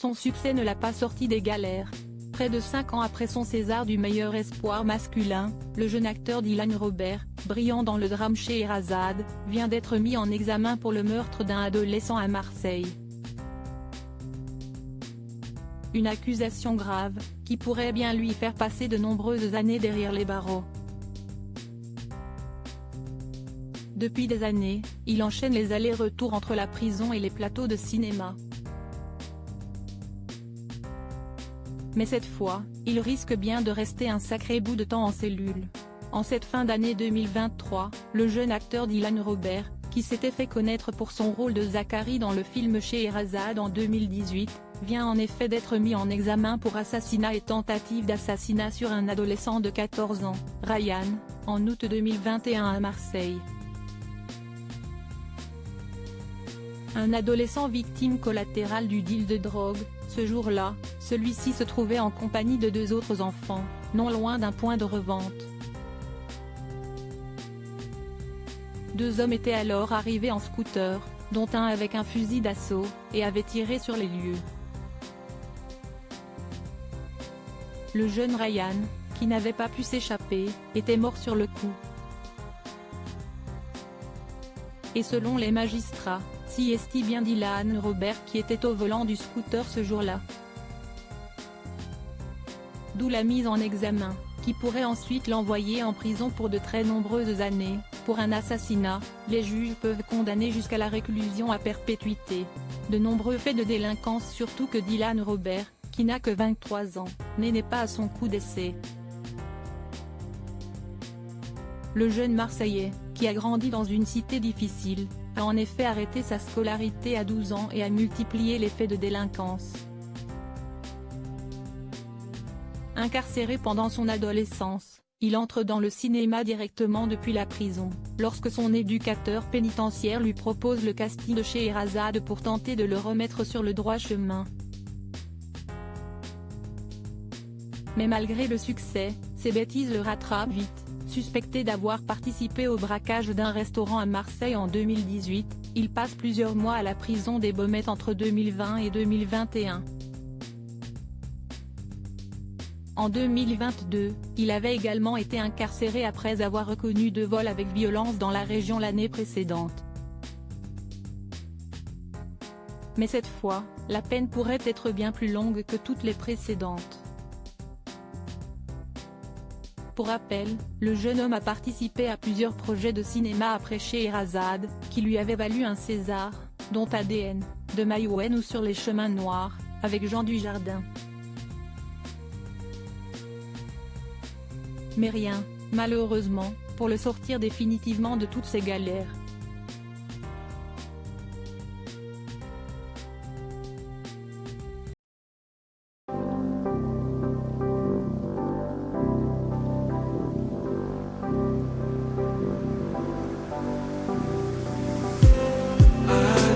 Son succès ne l'a pas sorti des galères. Près de 5 ans après son César du meilleur espoir masculin, le jeune acteur Dylan Robert, brillant dans le drame Scheherazade, vient d'être mis en examen pour le meurtre d'un adolescent à Marseille. Une accusation grave, qui pourrait bien lui faire passer de nombreuses années derrière les barreaux. Depuis des années, il enchaîne les allers-retours entre la prison et les plateaux de cinéma. Mais cette fois, il risque bien de rester un sacré bout de temps en cellule. En cette fin d'année 2023, le jeune acteur Dylan Robert, qui s'était fait connaître pour son rôle de Zachary dans le film Scheherazade en 2018, vient en effet d'être mis en examen pour assassinat et tentative d'assassinat sur un adolescent de 14 ans, Ryan, en août 2021 à Marseille. Un adolescent victime collatérale du deal de drogue. Ce jour-là, celui-ci se trouvait en compagnie de 2 autres enfants, non loin d'un point de revente. 2 hommes étaient alors arrivés en scooter, dont un avec un fusil d'assaut, et avaient tiré sur les lieux. Le jeune Ryan, qui n'avait pas pu s'échapper, était mort sur le coup. Et selon les magistrats, si est bien Dylan Robert qui était au volant du scooter ce jour-là. D'où la mise en examen, qui pourrait ensuite l'envoyer en prison pour de très nombreuses années. Pour un assassinat, les juges peuvent condamner jusqu'à la réclusion à perpétuité. De nombreux faits de délinquance, surtout que Dylan Robert, qui n'a que 23 ans, n'est pas à son coup d'essai. Le jeune Marseillais, qui a grandi dans une cité difficile, a en effet arrêté sa scolarité à 12 ans et a multiplié les faits de délinquance. Incarcéré pendant son adolescence, il entre dans le cinéma directement depuis la prison, lorsque son éducateur pénitentiaire lui propose le casting de Scheherazade pour tenter de le remettre sur le droit chemin. Mais malgré le succès, ses bêtises le rattrapent vite. Suspecté d'avoir participé au braquage d'un restaurant à Marseille en 2018, il passe plusieurs mois à la prison des Baumettes entre 2020 et 2021. En 2022, il avait également été incarcéré après avoir reconnu 2 vols avec violence dans la région l'année précédente. Mais cette fois, la peine pourrait être bien plus longue que toutes les précédentes. Pour rappel, le jeune homme a participé à plusieurs projets de cinéma après Scheherazade, qui lui avait valu un César, dont ADN, de Maïwenn ou Sur les chemins noirs, avec Jean Dujardin. Mais rien, malheureusement, pour le sortir définitivement de toutes ces galères.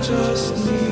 Just need